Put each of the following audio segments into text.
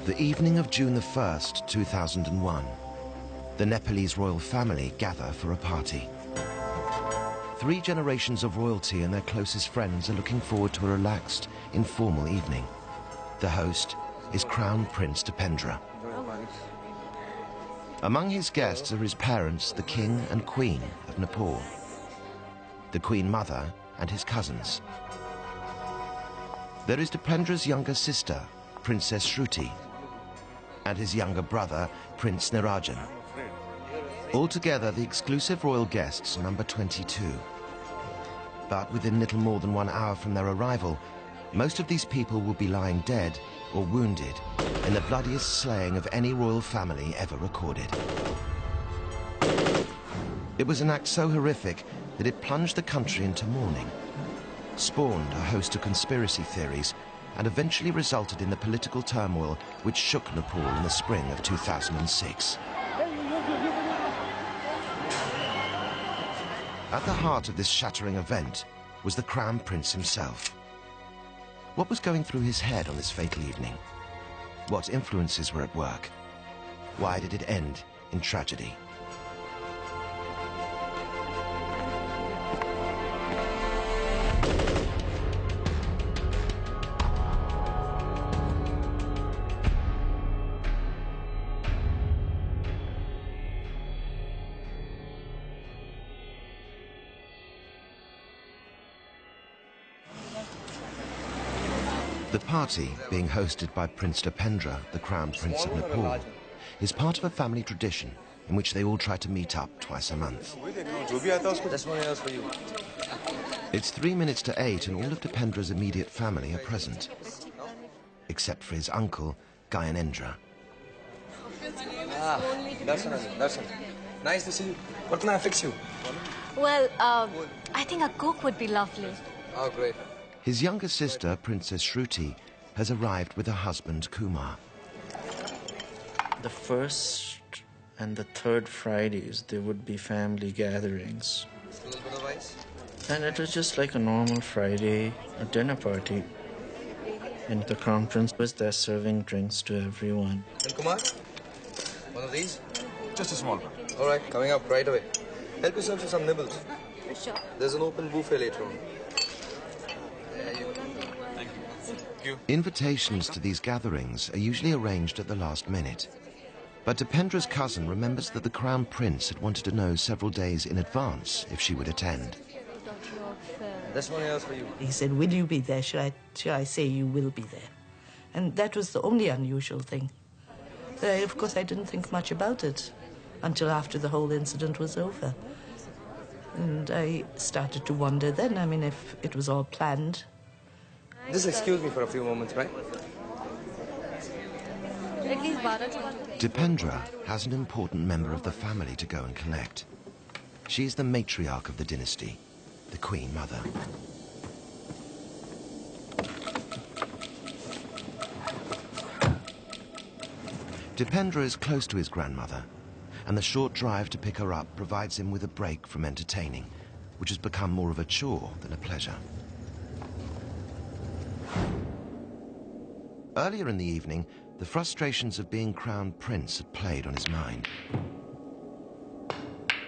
The evening of June the 1st, 2001, the Nepalese royal family gather for a party. 3 generations of royalty and their closest friends are looking forward to a relaxed, informal evening. The host is Crown Prince Dipendra. Among his guests are his parents, the King and Queen of Nepal, the Queen Mother and his cousins. There is Dipendra's younger sister, Princess Shruti, and his younger brother, Prince Nirajan. Altogether, the exclusive royal guests number 22. But within little more than 1 hour from their arrival, most of these people will be lying dead or wounded in the bloodiest slaying of any royal family ever recorded. It was an act so horrific that it plunged the country into mourning, spawned a host of conspiracy theories, and eventually resulted in the political turmoil which shook Nepal in the spring of 2006. At the heart of this shattering event was the Crown Prince himself. What was going through his head on this fatal evening? What influences were at work? Why did it end in tragedy? The party, being hosted by Prince Dipendra, the Crown Prince of Nepal, is part of a family tradition in which they all try to meet up twice a month. It's 3 minutes to 8 and all of Dipendra's immediate family are present, except for his uncle, Gyanendra. Darshan. Nice to see you. What can I fix you? Well, I think a cook would be lovely. Oh, great. His younger sister, Princess Shruti, has arrived with her husband, Kumar. The first and the third Fridays, there would be family gatherings. Just a little bit of ice. And it was just like a normal Friday, a dinner party. And the Crown Prince was there serving drinks to everyone. And Kumar? One of these? Just a small one. All right, coming up right away. Help yourself to some nibbles. Sure. There's an open buffet later on. Invitations to these gatherings are usually arranged at the last minute. But Dipendra's cousin remembers that the Crown Prince had wanted to know several days in advance if she would attend. This one else for you. He said, will you be there? Should I say you will be there? And that was the only unusual thing. Of course, I didn't think much about it until after the whole incident was over. And I started to wonder then, I mean, if it was all planned. Just excuse me for a few moments, right? Dipendra has an important member of the family to go and collect. She is the matriarch of the dynasty, the Queen Mother. Dipendra is close to his grandmother, and the short drive to pick her up provides him with a break from entertaining, which has become more of a chore than a pleasure. Earlier in the evening, the frustrations of being Crown Prince had played on his mind.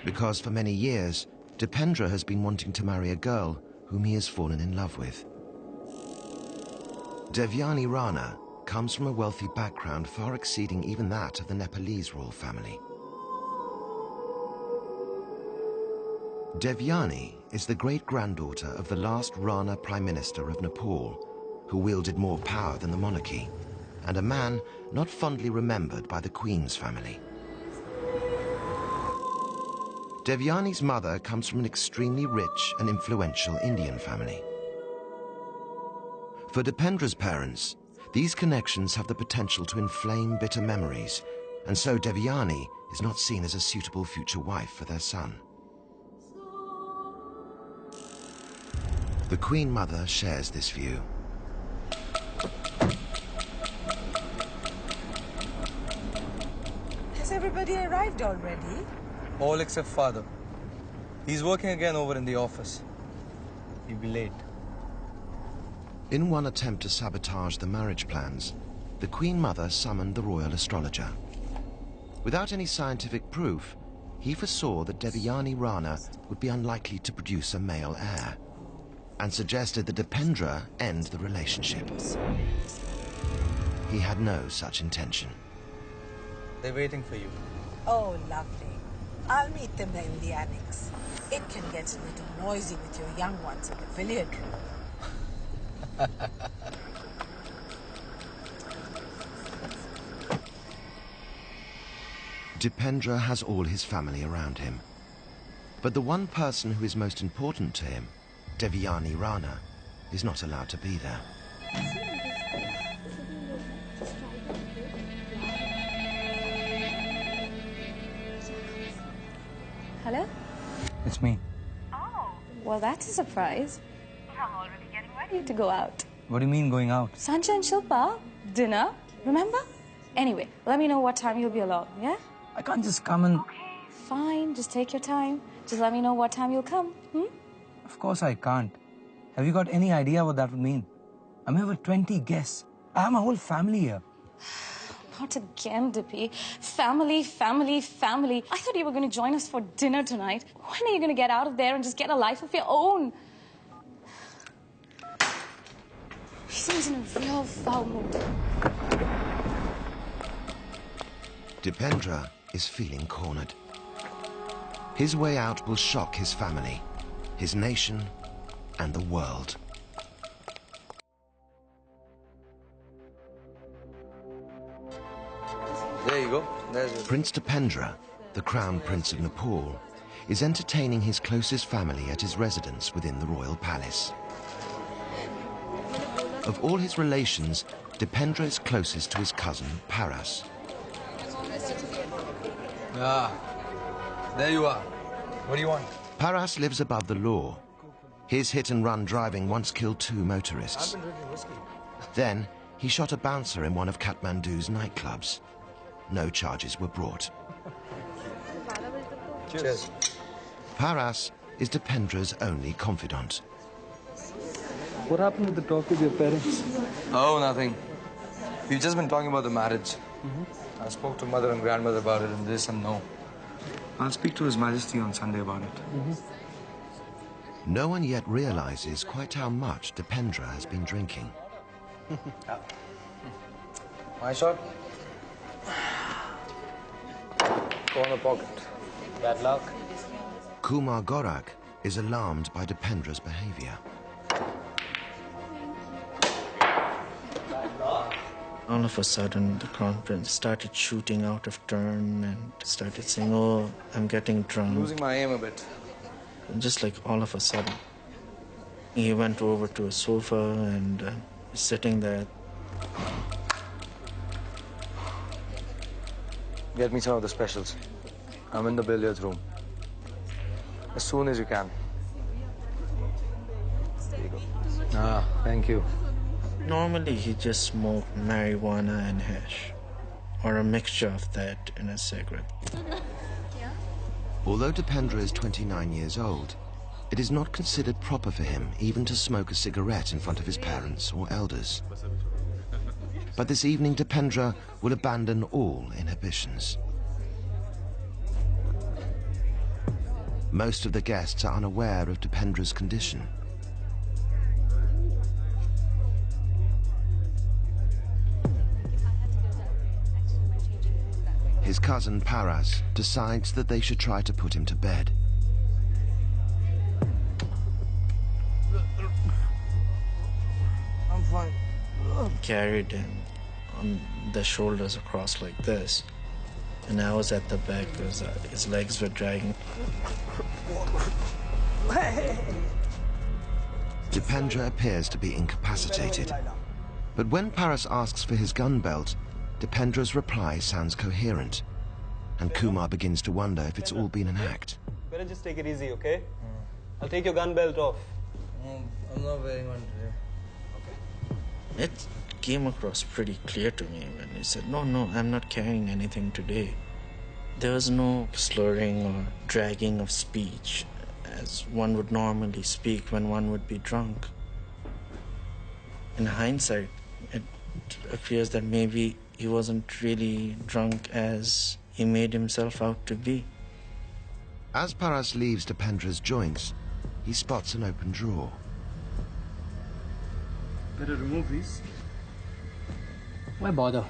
Because for many years, Dipendra has been wanting to marry a girl whom he has fallen in love with. Devyani Rana comes from a wealthy background far exceeding even that of the Nepalese royal family. Devyani is the great-granddaughter of the last Rana Prime Minister of Nepal, who wielded more power than the monarchy, and a man not fondly remembered by the Queen's family. Devyani's mother comes from an extremely rich and influential Indian family. For Dipendra's parents, these connections have the potential to inflame bitter memories, and so Devyani is not seen as a suitable future wife for their son. The Queen Mother shares this view. Has everybody arrived already? All except Father. He's working again over in the office. He'll be late. In one attempt to sabotage the marriage plans, the Queen Mother summoned the royal astrologer. Without any scientific proof, he foresaw that Devayani Rana would be unlikely to produce a male heir, and suggested that Dipendra end the relationship. He had no such intention. They're waiting for you. Oh, lovely. I'll meet them there in the annex. It can get a little noisy with your young ones in the pavilion. Dipendra has all his family around him. But the one person who is most important to him, Devayani Rana, is not allowed to be there. Hello? It's me. Oh, well, that's a surprise. I'm already getting ready to go out. What do you mean going out? Sanjay and Shilpa, dinner, remember? Anyway, let me know what time you'll be along, yeah? I can't just come and... Okay, fine, just take your time. Just let me know what time you'll come, Of course I can't. Have you got any idea what that would mean? I'm here with 20 guests. I have my whole family here. Not again, Dippy. Family, family, family. I thought you were going to join us for dinner tonight. When are you going to get out of there and just get a life of your own? He seems in a real foul mood. Dipendra is feeling cornered. His way out will shock his family, his nation, and the world. There you go. There's your... Prince Dipendra, the Crown Prince of Nepal, is entertaining his closest family at his residence within the royal palace. Of all his relations, Dipendra is closest to his cousin, Paras. Ah, there you are. What do you want? Paras lives above the law. His hit-and-run driving once killed 2 motorists. Then, he shot a bouncer in one of Kathmandu's nightclubs. No charges were brought. Cheers. Paras is Dipendra's only confidant. What happened with the talk with your parents? Oh, nothing. We've just been talking about the marriage. I spoke to mother and grandmother about it, and this and no. I'll speak to His Majesty on Sunday about it. No one yet realizes quite how much Dipendra has been drinking. My shot? Corner pocket. Bad luck. Kumar Gorak is alarmed by Dipendra's behavior. All of a sudden, the crown prince started shooting out of turn and started saying, "Oh, I'm getting drunk." Losing my aim a bit. Just like all of a sudden. He went over to a sofa and sitting there. Get me some of the specials. I'm in the billiards room. As soon as you can. There you go. Ah, thank you. Normally, he just smoked marijuana and hash, or a mixture of that in a cigarette. Although Dipendra is 29 years old, it is not considered proper for him even to smoke a cigarette in front of his parents or elders. But this evening, Dipendra will abandon all inhibitions. Most of the guests are unaware of Dipendra's condition. His cousin Paras decides that they should try to put him to bed. I'm fine. Carried him on the shoulders across like this. And I was at the back because his legs were dragging. Dipendra appears to be incapacitated. But when Paras asks for his gun belt, Dipendra's reply sounds coherent, and Kumar begins to wonder if it's all been an act. Better just take it easy, okay? I'll take your gun belt off. I'm not wearing one today. It came across pretty clear to me when he said, "No, I'm not carrying anything today." There was no slurring or dragging of speech, as one would normally speak when one would be drunk. In hindsight, it appears that maybe he wasn't really drunk as he made himself out to be. As Paras leaves Dipendra's joints, he spots an open drawer. Better remove these. Why bother?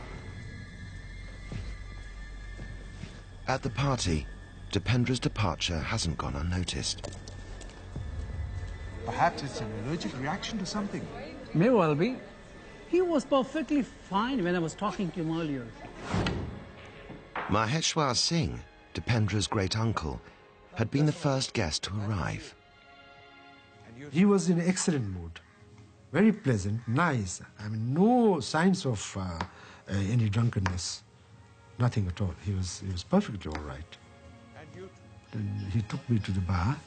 At the party, Dipendra's departure hasn't gone unnoticed. Perhaps it's an allergic reaction to something. May well be. He was perfectly fine when I was talking to him earlier. Maheshwar Singh, Dipendra's great-uncle, had been the first guest to arrive. He was in excellent mood. Very pleasant, nice. I mean, no signs of any drunkenness. Nothing at all. He was perfectly all right. And he took me to the bar.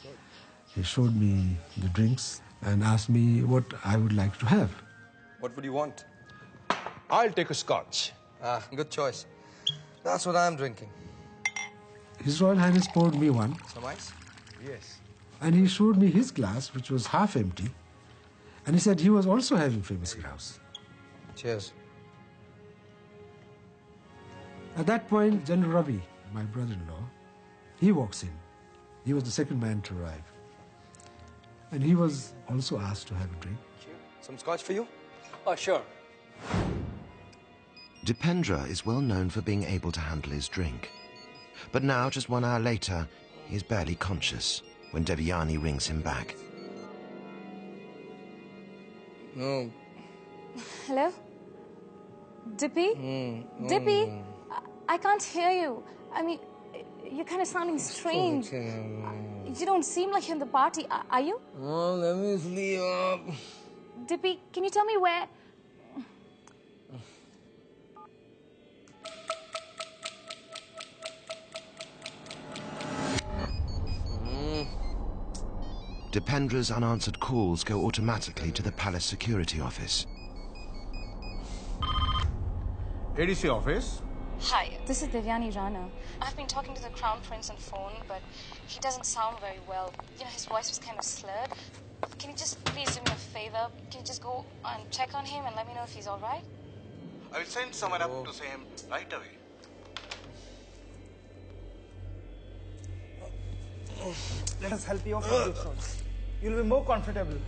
He showed me the drinks and asked me what I would like to have. What would you want? I'll take a scotch. Ah, good choice. That's what I'm drinking. His Royal Highness poured me one. Some ice? Yes. And he showed me his glass, which was half empty. And he said he was also having famous grouse. Cheers. At that point, General Ravi, my brother-in-law, he walks in. He was the second man to arrive. And he was also asked to have a drink. Some scotch for you? Oh, sure. Dipendra is well known for being able to handle his drink. But now, just 1 hour later, he is barely conscious when Devyani rings him back. No. Hello? Dippy? Dippy? I can't hear you. I mean, you're kind of sounding strange. You don't seem like you're in the party. Are you? Oh, let me sleep. Dippy, can you tell me where... Dipendra's unanswered calls go automatically to the palace security office. ADC office? Hi, this is Devyani Rana. I've been talking to the Crown Prince on phone, but he doesn't sound very well. You know, his voice was kind of slurred. Can you just please do me a favor? Can you just go and check on him and let me know if he's all right? I will send someone up to see him right away. Let us help you off with those shots. You'll be more comfortable.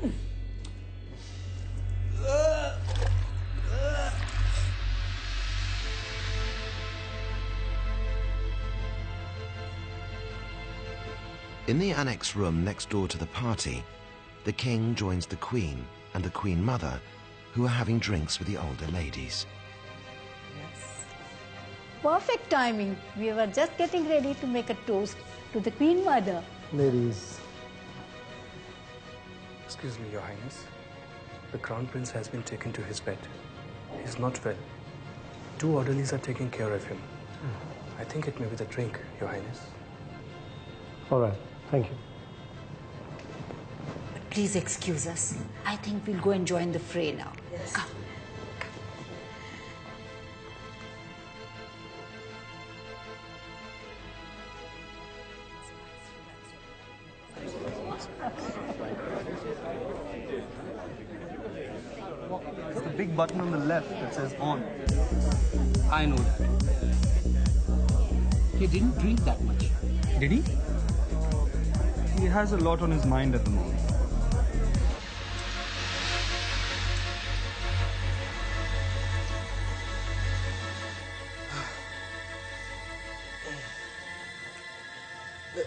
In the annex room next door to the party, the king joins the queen and the queen mother, who are having drinks with the older ladies. Perfect timing. We were just getting ready to make a toast to the Queen Mother. Ladies. Excuse me, Your Highness. The Crown Prince has been taken to his bed. He's not well. 2 orderlies are taking care of him. I think it may be the drink, Your Highness. All right. Thank you. Please excuse us. I think we'll go and join the fray now. Yes. Come. It's the big button on the left that says on. I know that. He didn't drink that much. Did he? He has a lot on his mind at the moment.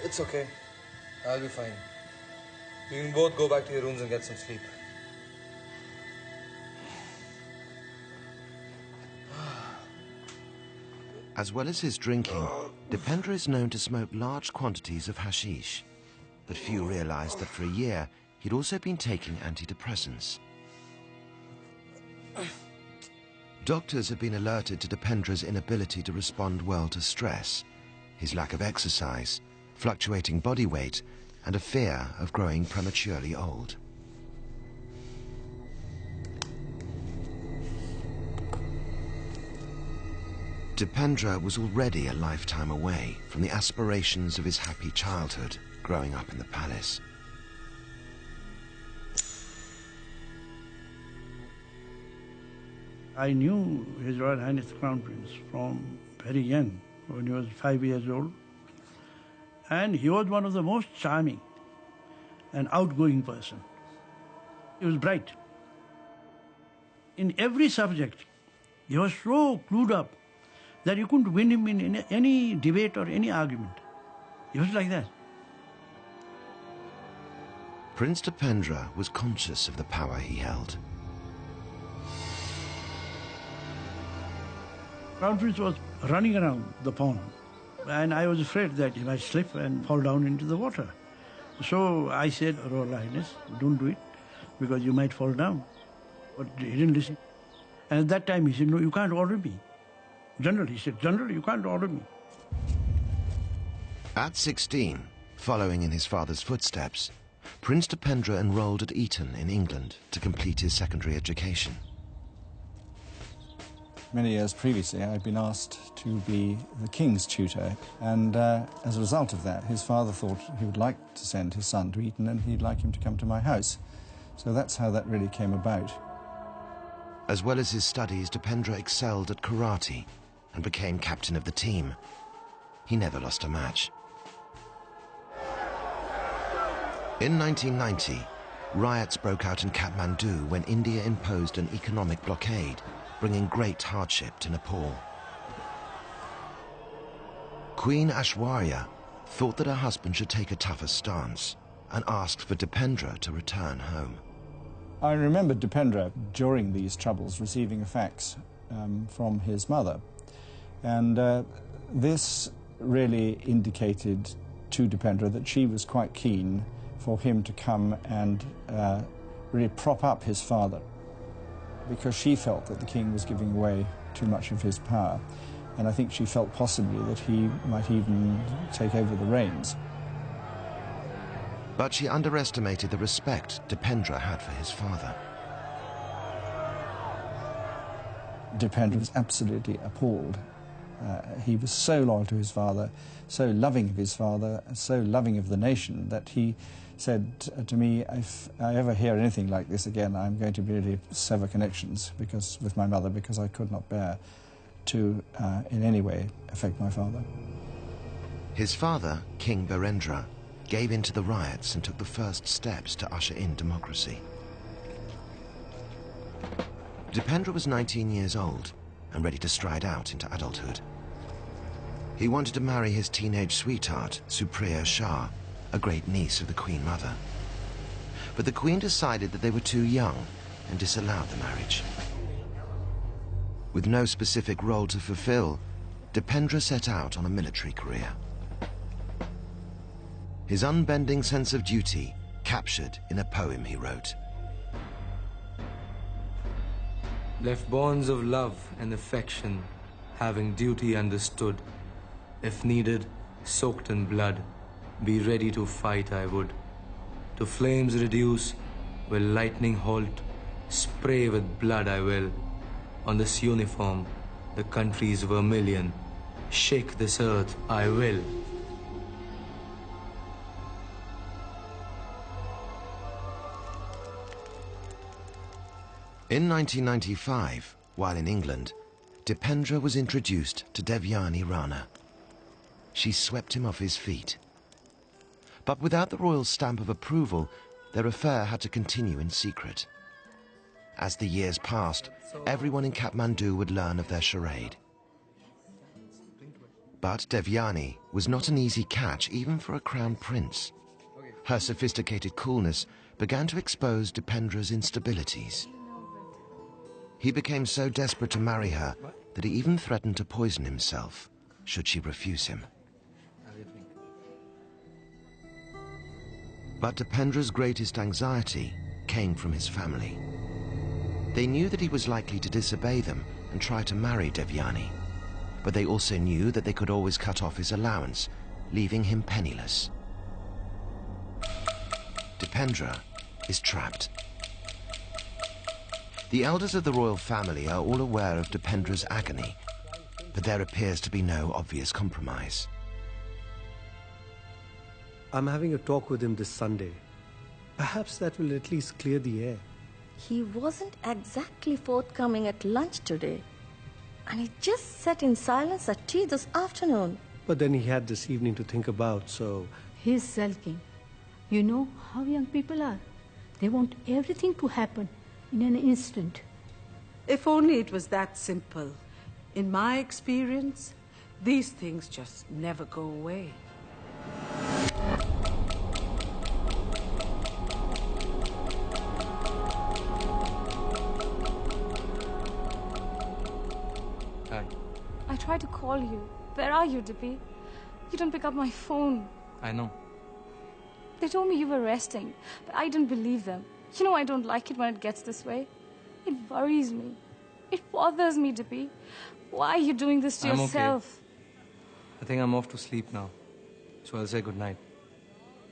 It's okay. I'll be fine. You can both go back to your rooms and get some sleep. As well as his drinking, Dipendra is known to smoke large quantities of hashish. But few realized that for a year, he'd also been taking antidepressants. Doctors have been alerted to Dipendra's inability to respond well to stress, his lack of exercise, fluctuating body weight, and a fear of growing prematurely old. Dipendra was already a lifetime away from the aspirations of his happy childhood growing up in the palace. I knew His Royal Highness the Crown Prince from very young, when he was 5 years old. And he was one of the most charming and outgoing person. He was bright. In every subject, he was so clued up that you couldn't win him in any debate or any argument. He was like that. Prince Dipendra was conscious of the power he held. Crown Prince was running around the pond, and I was afraid that he might slip and fall down into the water. So I said, Royal Highness, don't do it, because you might fall down. But he didn't listen. And at that time he said, no, you can't order me. General, he said, General, you can't order me. At 16, following in his father's footsteps, Prince Dipendra enrolled at Eton in England to complete his secondary education. Many years previously, I'd been asked to be the King's tutor, and as a result of that, his father thought he would like to send his son to Eton and he'd like him to come to my house. So that's how that really came about. As well as his studies, Dipendra excelled at karate and became captain of the team. He never lost a match. In 1990, riots broke out in Kathmandu when India imposed an economic blockade, bringing great hardship to Nepal. Queen Aishwarya thought that her husband should take a tougher stance and asked for Dipendra to return home. I remember Dipendra, during these troubles, receiving a fax from his mother. And this really indicated to Dipendra that she was quite keen for him to come and really prop up his father, because she felt that the king was giving away too much of his power. And I think she felt possibly that he might even take over the reins. But she underestimated the respect Dipendra had for his father. Dipendra was absolutely appalled. He was so loyal to his father, so loving of his father, so loving of the nation, that he said to me, if I ever hear anything like this again, I'm going to really sever connections with my mother, because I could not bear to in any way affect my father. His father, King Birendra, gave in to the riots and took the first steps to usher in democracy. Dipendra was 19 years old and ready to stride out into adulthood. He wanted to marry his teenage sweetheart, Supriya Shah, a great niece of the Queen Mother. But the Queen decided that they were too young and disallowed the marriage. With no specific role to fulfill, Dipendra set out on a military career. His unbending sense of duty captured in a poem he wrote. Left bonds of love and affection, having duty understood. If needed, soaked in blood, be ready to fight I would. To flames reduce, will lightning halt, spray with blood I will. On this uniform, the country's vermilion, shake this earth I will. In 1995, while in England, Dipendra was introduced to Devyani Rana. She swept him off his feet. But without the royal stamp of approval, their affair had to continue in secret. As the years passed, everyone in Kathmandu would learn of their charade. But Devyani was not an easy catch even for a crown prince. Her sophisticated coolness began to expose Dipendra's instabilities. He became so desperate to marry her that he even threatened to poison himself should she refuse him. But Dipendra's greatest anxiety came from his family. They knew that he was likely to disobey them and try to marry Devyani, but they also knew that they could always cut off his allowance, leaving him penniless. Dipendra is trapped. The elders of the royal family are all aware of Dipendra's agony, but there appears to be no obvious compromise. I'm having a talk with him this Sunday. Perhaps that will at least clear the air. He wasn't exactly forthcoming at lunch today. And he just sat in silence at tea this afternoon. But then he had this evening to think about, so... He's sulking. You know how young people are. They want everything to happen in an instant. If only it was that simple. In my experience, these things just never go away. Hi. I tried to call you. Where are you, Dippy? You don't pick up my phone. I know. They told me you were resting, but I didn't believe them. You know I don't like it when it gets this way. It worries me. It bothers me, Dippy. Why are you doing this to yourself? Okay. I think I'm off to sleep now. So I'll say good night.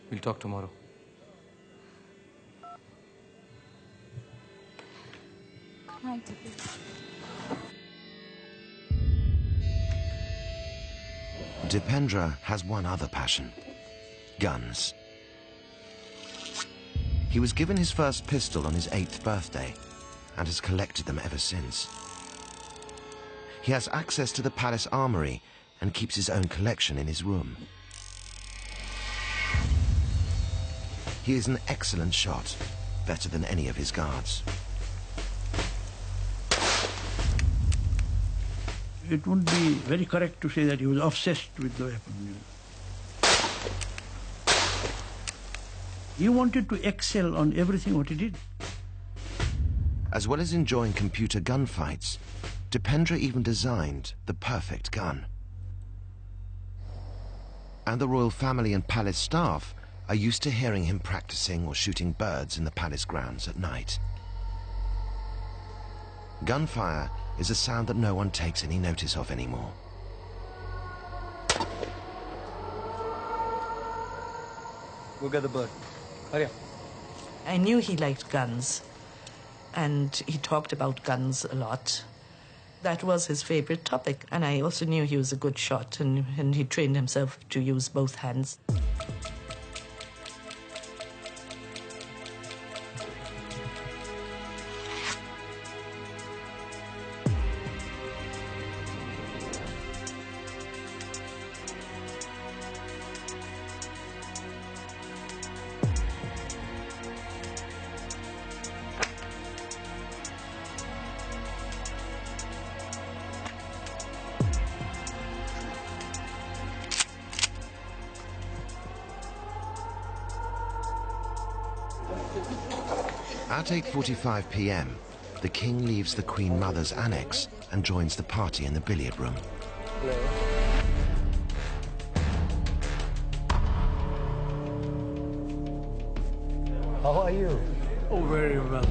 We'll talk tomorrow. Good night, Dippy. Dipendra has one other passion: guns. He was given his first pistol on his 8th birthday and has collected them ever since. He has access to the palace armory and keeps his own collection in his room. He is an excellent shot, better than any of his guards. It would be very correct to say that he was obsessed with the weapon. He wanted to excel on everything what he did. As well as enjoying computer gunfights, Dipendra even designed the perfect gun. And the royal family and palace staff are used to hearing him practicing or shooting birds in the palace grounds at night. Gunfire is a sound that no one takes any notice of anymore. Go get the bird. Hurry up. I knew he liked guns, and he talked about guns a lot. That was his favorite topic, and I also knew he was a good shot, and he trained himself to use both hands. At 8:45 p.m, the king leaves the Queen Mother's annex and joins the party in the billiard room. Hello. How are you? Oh, very well.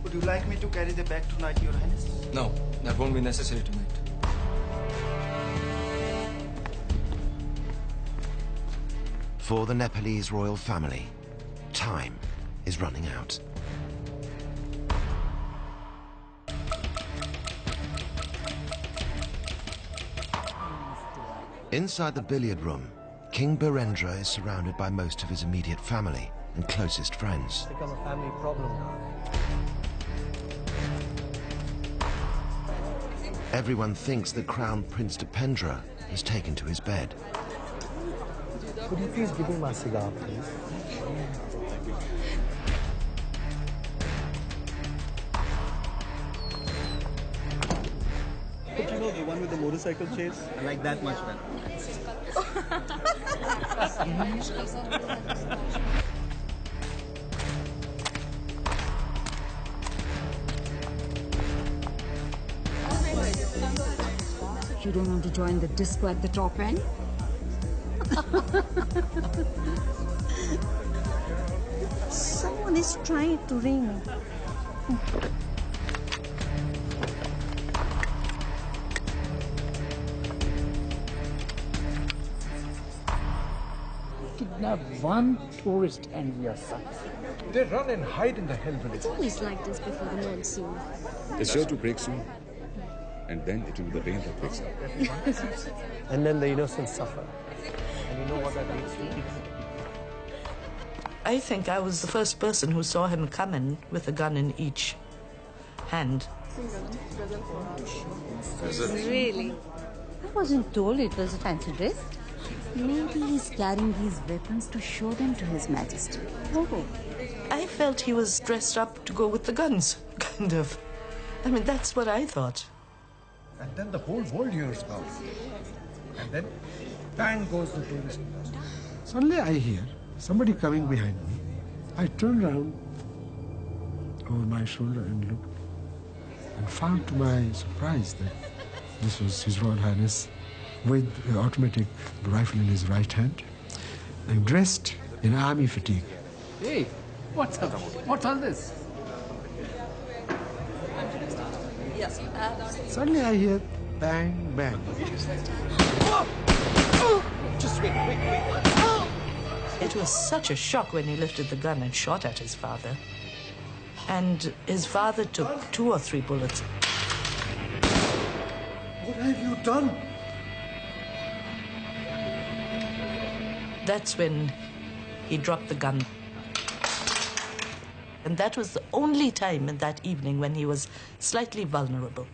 Would you like me to carry the bag tonight, Your Highness? No, that won't be necessary tonight. For the Nepalese royal family, time is running out. Inside the billiard room, King Birendra is surrounded by most of his immediate family and closest friends. It's become a family problem now. Everyone thinks that Crown Prince Dipendra has taken to his bed. Could you please give me my cigar, please? But you know, the one with the motorcycle chase? I like that much better. You don't want to join the disco at the top end? Someone is trying to ring. Kidnap one tourist and we are success. They run and hide in the hell village. It's always like this before the monsoon. It's sure to break soon. And then it will be the rain that wakes up. And then the innocents suffer. And you know what that leads to? I think I was the first person who saw him come in with a gun in each hand. Really? I wasn't told it was a fancy dress. Maybe he's carrying these weapons to show them to His Majesty. Oh. I felt he was dressed up to go with the guns, kind of. I mean, that's what I thought. And then the whole world hears about it. And then, bang goes the tourist bus. Suddenly I hear somebody coming behind me. I turned around over my shoulder and looked, and found to my surprise that this was His Royal Highness with an automatic rifle in his right hand and dressed in army fatigue. Hey, what's up? What's all this? Yes. Suddenly I hear bang, bang. Just wait. It was such a shock when he lifted the gun and shot at his father. And his father took 2 or 3 bullets. What have you done? That's when he dropped the gun. And that was the only time in that evening when he was slightly vulnerable.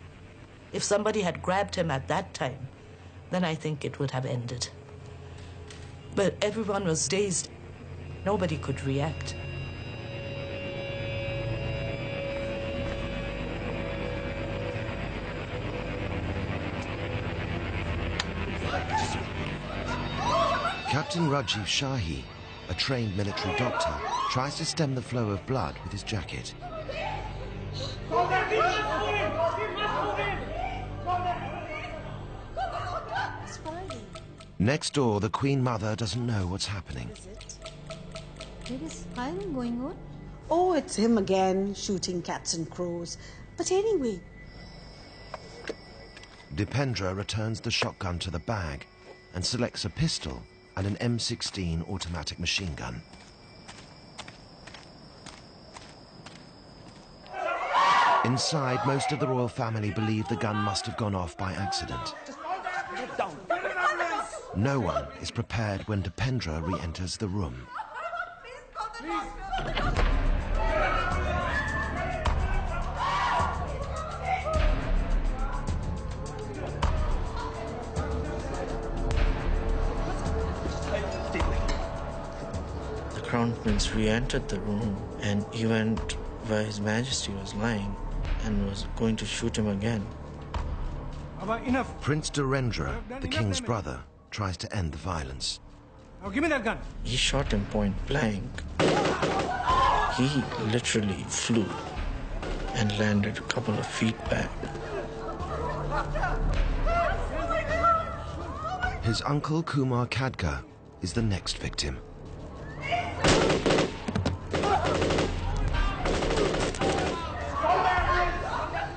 If somebody had grabbed him at that time, then I think it would have ended. But everyone was dazed. Nobody could react. Captain Rajiv Shahi, a trained military doctor, tries to stem the flow of blood with his jacket. Next door, the Queen Mother doesn't know what's happening. There is firing going on. Oh, it's him again, shooting cats and crows. But anyway... Dipendra returns the shotgun to the bag and selects a pistol and an M16 automatic machine gun. Inside, most of the royal family believe the gun must have gone off by accident. No one is prepared when Dipendra re-enters the room. The Crown Prince re-entered the room and he went where His Majesty was lying and was going to shoot him again. Enough. Prince Dhirendra, the king's brother, tries to end the violence. Now give me that gun. He shot him point blank. He literally flew and landed a couple of feet back. His uncle Kumar Khadga is the next victim.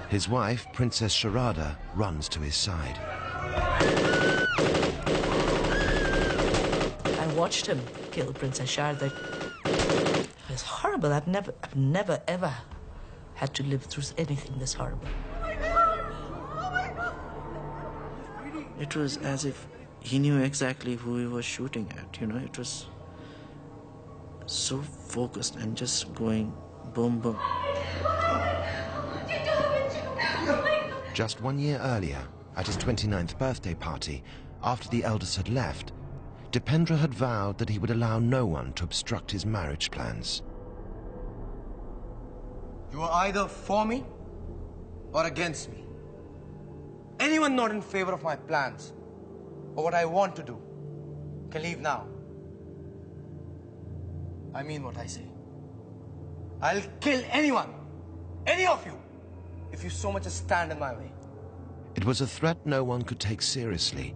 His wife, Princess Sharada, runs to his side. I watched him kill Princess Sharada. It was horrible. I've never, ever had to live through anything this horrible. It was as if he knew exactly who he was shooting at, you know, it was so focused and just going boom, boom. Just 1 year earlier, at his 29th birthday party, after the eldest had left, Dipendra had vowed that he would allow no one to obstruct his marriage plans. You are either for me or against me. Anyone not in favor of my plans or what I want to do can leave now. I mean what I say. I'll kill anyone, any of you, if you so much as stand in my way. It was a threat no one could take seriously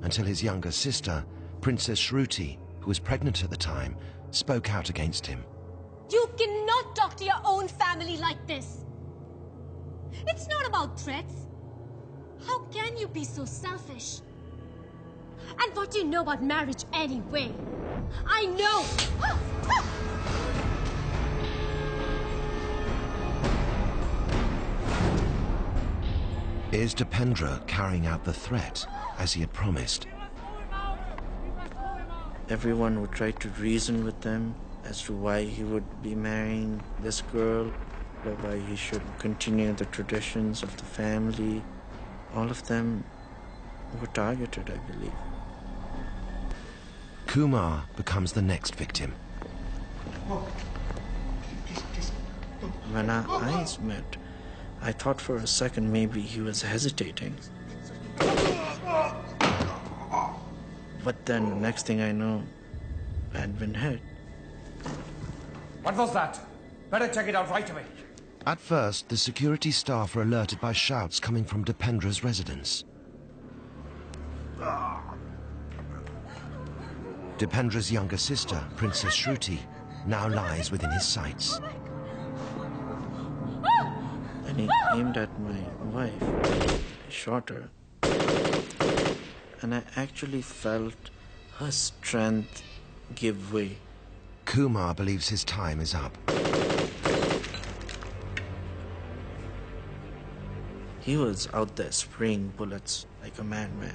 until his younger sister, Princess Shruti, who was pregnant at the time, spoke out against him. You cannot talk to your own family like this. It's not about threats. How can you be so selfish? And what do you know about marriage anyway? I know! Is Dipendra carrying out the threat as he had promised? everyone would try to reason with them as to why he would be marrying this girl, or why he should continue the traditions of the family. All of them were targeted, I believe. Kumar becomes the next victim. When our eyes met, I thought for a second maybe he was hesitating. But then the next thing I know, I had been hit. What was that? Better check it out right away. At first, the security staff are alerted by shouts coming from Dipendra's residence. Dipendra's younger sister, Princess Shruti, now lies within his sights. And he aimed at my wife. He shot her. And I actually felt her strength give way. Kumar believes his time is up. He was out there spraying bullets like a madman.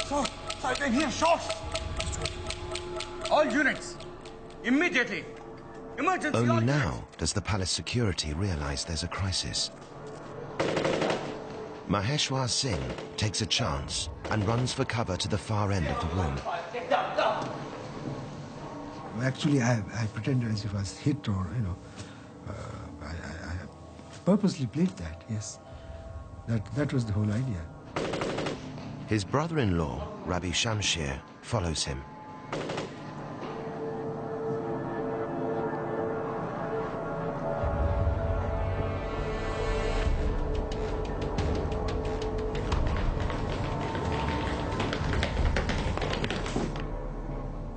Sir, I've been here shot. All units, immediately. Emergency. Only now does the palace security realize there's a crisis. Maheshwar Singh takes a chance and runs for cover to the far end of the room. Actually, I pretended as if I was hit, or, you know, I purposely played that, yes. That was the whole idea. His brother-in-law, Rabbi Shamshir, follows him.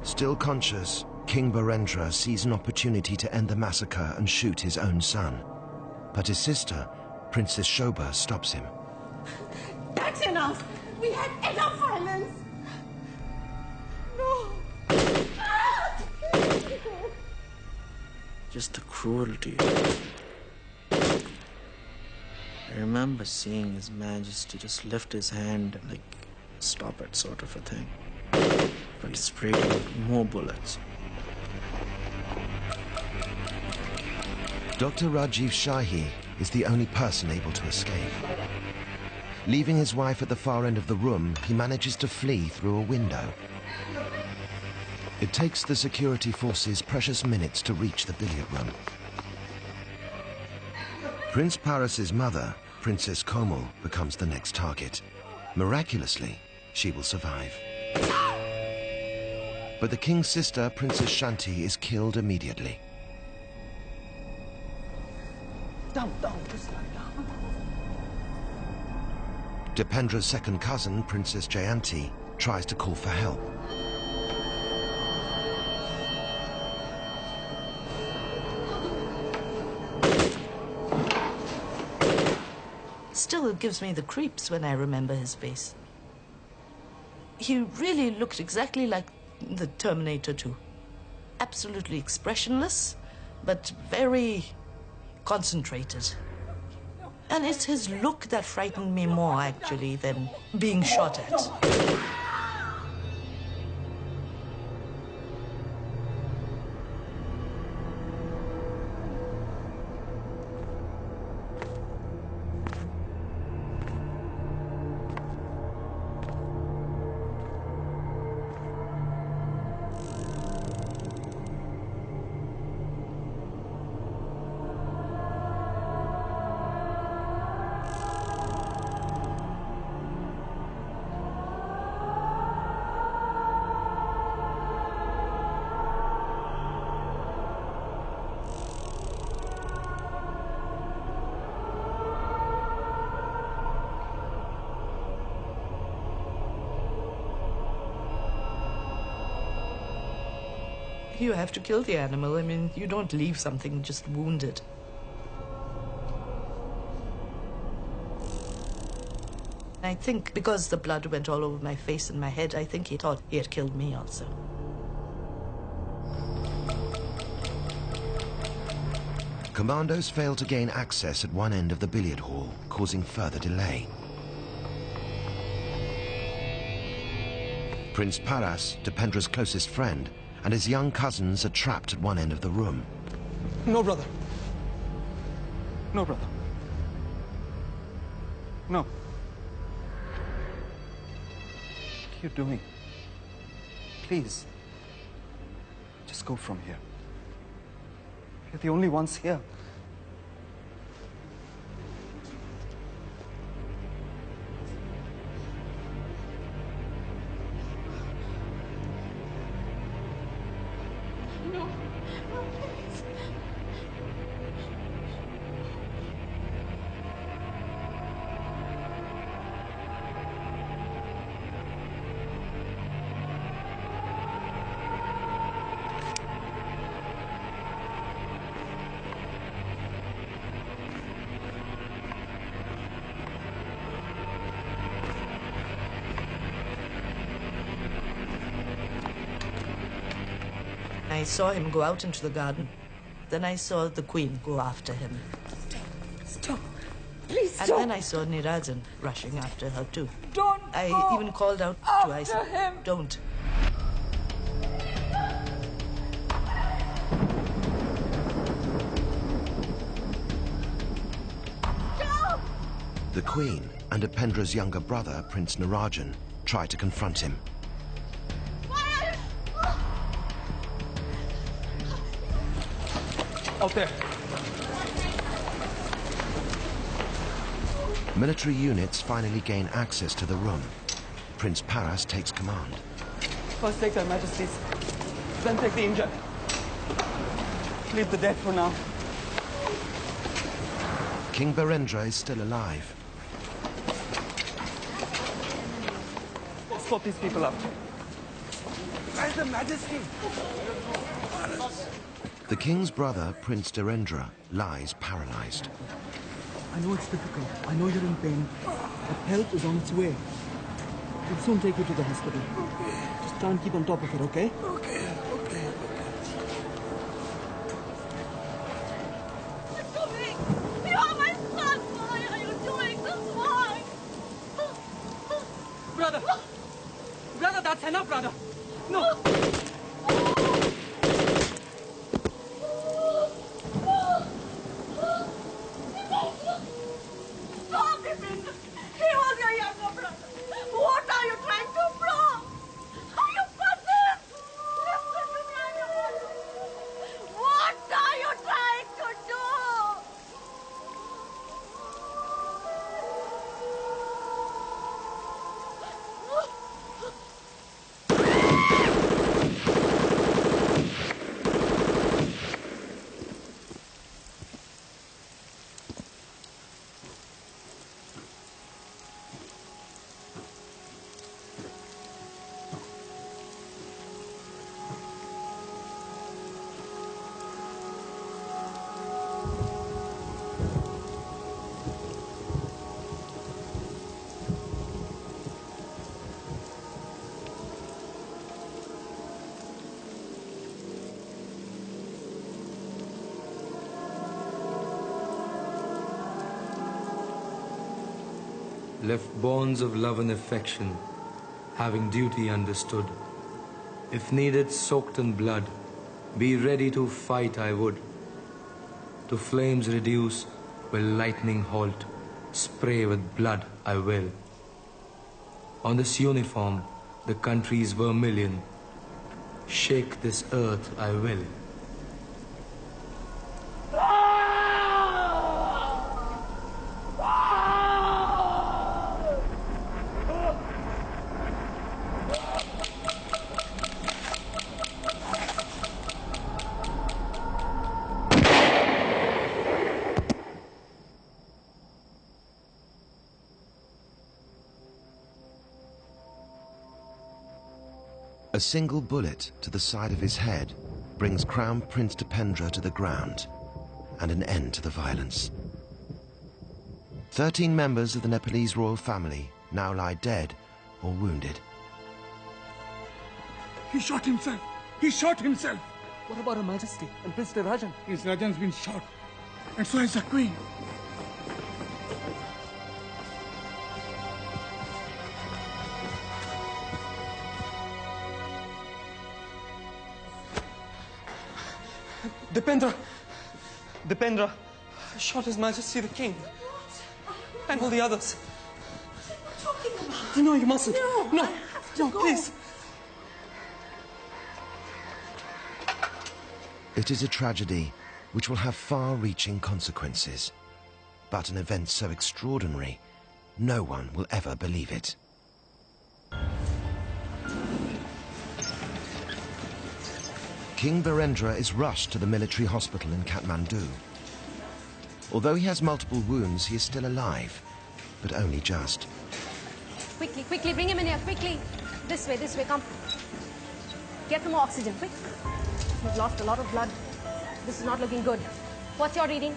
Still conscious, King Birendra sees an opportunity to end the massacre and shoot his own son. But his sister, Princess Shobha, stops him. That's enough! We had enough violence! No! Just the cruelty. I remember seeing His Majesty just lift his hand and, like, stop it, sort of a thing. But he sprayed out more bullets. Dr. Rajiv Shahi is the only person able to escape. Leaving his wife at the far end of the room, he manages to flee through a window. It takes the security forces precious minutes to reach the billiard room. Prince Paras's mother, Princess Komal, becomes the next target. Miraculously, she will survive. But the king's sister, Princess Shanti, is killed immediately. Down, just lie down. Dipendra's second cousin, Princess Jayanti, tries to call for help. Still, it gives me the creeps when I remember his face. He really looked exactly like the Terminator 2. Absolutely expressionless, but very concentrated. And it's his look that frightened me more, actually, than being shot at. You have to kill the animal. I mean, you don't leave something just wounded. I think because the blood went all over my face and my head, I think he thought he had killed me also. Commandos fail to gain access at one end of the billiard hall, causing further delay. Prince Paras, Dipendra's closest friend, and his young cousins are trapped at one end of the room. No, brother. No, brother. No. What are you doing? Please. Just go from here. You're the only ones here. No. No, please. I saw him go out into the garden. Then I saw the Queen go after him. Stop. Please And stop. then I saw Nirajan rushing after her too. Don't I go even called out to after Isa, him. don't. Stop! The Queen and Dipendra's younger brother, Prince Nirajan, try to confront him. Out there. Military units finally gain access to the room. Prince Paras takes command. First take their majesties, then take the injured. Leave the dead for now. King Birendra is still alive. Escort these people out. Where's the majesty? The king's brother, Prince Birendra, lies paralyzed. I know it's difficult. I know you're in pain. But help is on its way. We'll soon take you to the hospital. Just try and keep on top of it, okay? You are my son! Why are you doing this? Why? Brother! Brother, that's enough, brother! No! Stop him! He was your younger brother! What are you trying to prove? Are you possessed? Listen to me, I'm your mother! What are you trying to do? Left bonds of love and affection, having duty understood. If needed, soaked in blood, be ready to fight I would. To flames reduce, will lightning halt, spray with blood I will. On this uniform, the country's vermilion, shake this earth I will. A single bullet to the side of his head brings Crown Prince Dipendra to the ground and an end to the violence. 13 members of the Nepalese royal family now lie dead or wounded. He shot himself! He shot himself! What about Her Majesty and Prince Nirajan? Prince Nirajan's been shot. And so has the Queen. Dipendra shot His Majesty the King. And all the others. What are you talking about? No, you mustn't. No, No, please. It is a tragedy which will have far-reaching consequences. But an event so extraordinary, no one will ever believe it. King Birendra is rushed to the military hospital in Kathmandu. Although he has multiple wounds, he is still alive, but only just. Quickly, quickly, bring him in here, quickly. This way, come. Get some more oxygen, quick. He's lost a lot of blood. This is not looking good. What's your reading?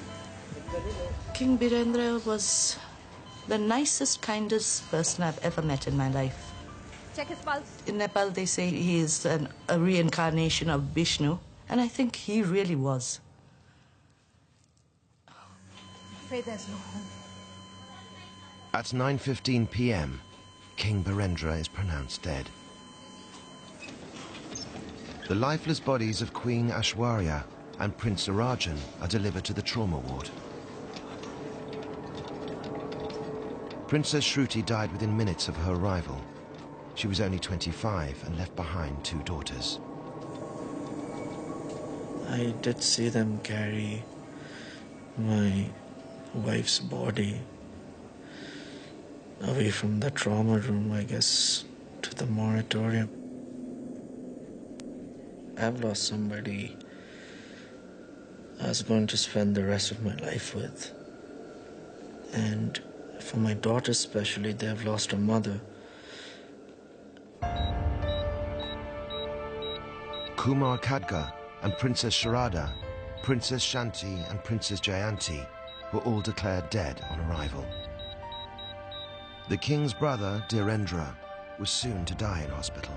King Birendra was the nicest, kindest person I've ever met in my life. Check his pulse. In Nepal, they say he is a reincarnation of Vishnu, and I think he really was. I'm afraid there's no hope. At 9:15 p.m., King Birendra is pronounced dead. The lifeless bodies of Queen Aishwarya and Prince Narayan are delivered to the trauma ward. Princess Shruti died within minutes of her arrival. She was only 25 and left behind 2 daughters. I did see them carry my wife's body away from the trauma room, I guess, to the moratorium. I've lost somebody I was going to spend the rest of my life with. And for my daughters especially, they have lost a mother. Kumar Khadga and Princess Sharada, Princess Shanti and Princess Jayanti were all declared dead on arrival. The king's brother, Dhirendra, was soon to die in hospital.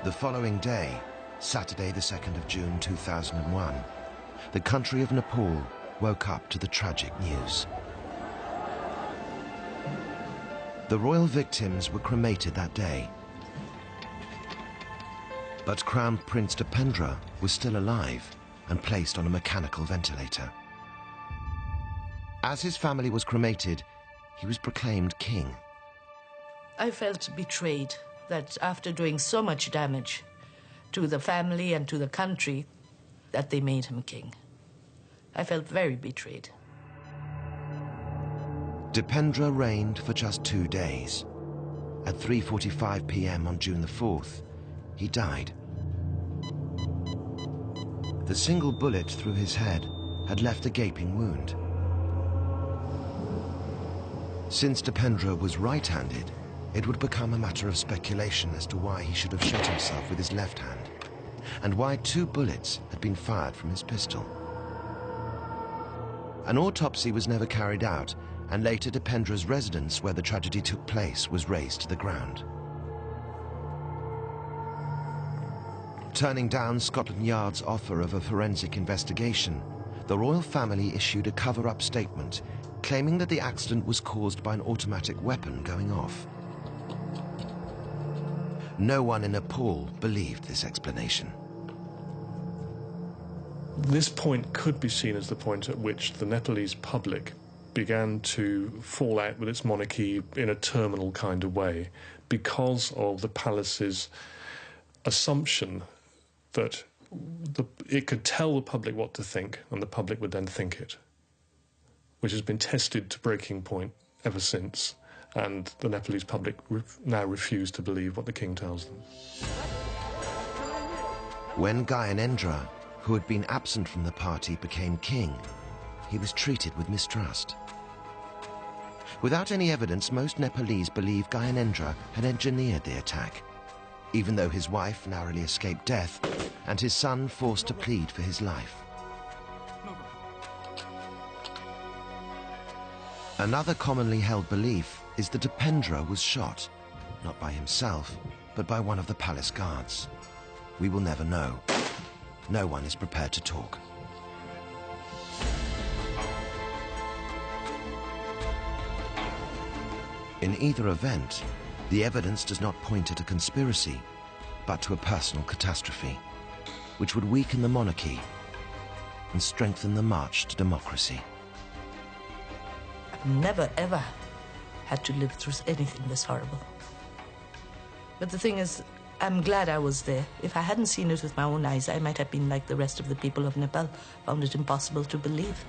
The following day, Saturday the 2nd of June 2001, the country of Nepal woke up to the tragic news. The royal victims were cremated that day. But Crown Prince Dipendra was still alive and placed on a mechanical ventilator. As his family was cremated, he was proclaimed king. I felt betrayed that after doing so much damage to the family and to the country, that they made him king. I felt very betrayed. Dipendra reigned for just 2 days. At 3:45 p.m. on June the 4th, he died. The single bullet through his head had left a gaping wound. Since Dipendra was right-handed, it would become a matter of speculation as to why he should have shot himself with his left hand, and why 2 bullets had been fired from his pistol. An autopsy was never carried out, and later Dipendra's residence where the tragedy took place was razed to the ground. Turning down Scotland Yard's offer of a forensic investigation, the royal family issued a cover-up statement claiming that the accident was caused by an automatic weapon going off. No one in Nepal believed this explanation. This point could be seen as the point at which the Nepalese public began to fall out with its monarchy in a terminal kind of way because of the palace's assumption that it could tell the public what to think and the public would then think it, which has been tested to breaking point ever since, and the Nepalese public now refuse to believe what the king tells them. When Gyanendra, who had been absent from the party, became king, he was treated with mistrust. Without any evidence, most Nepalese believe Gyanendra had engineered the attack, even though his wife narrowly escaped death and his son forced to plead for his life. Another commonly held belief is that Dipendra was shot, not by himself, but by one of the palace guards. We will never know. No one is prepared to talk. In either event, The evidence does not point at a conspiracy, but to a personal catastrophe, which would weaken the monarchy and strengthen the march to democracy. I've never, ever had to live through anything this horrible. But the thing is, I'm glad I was there. If I hadn't seen it with my own eyes, I might have been like the rest of the people of Nepal, found it impossible to believe.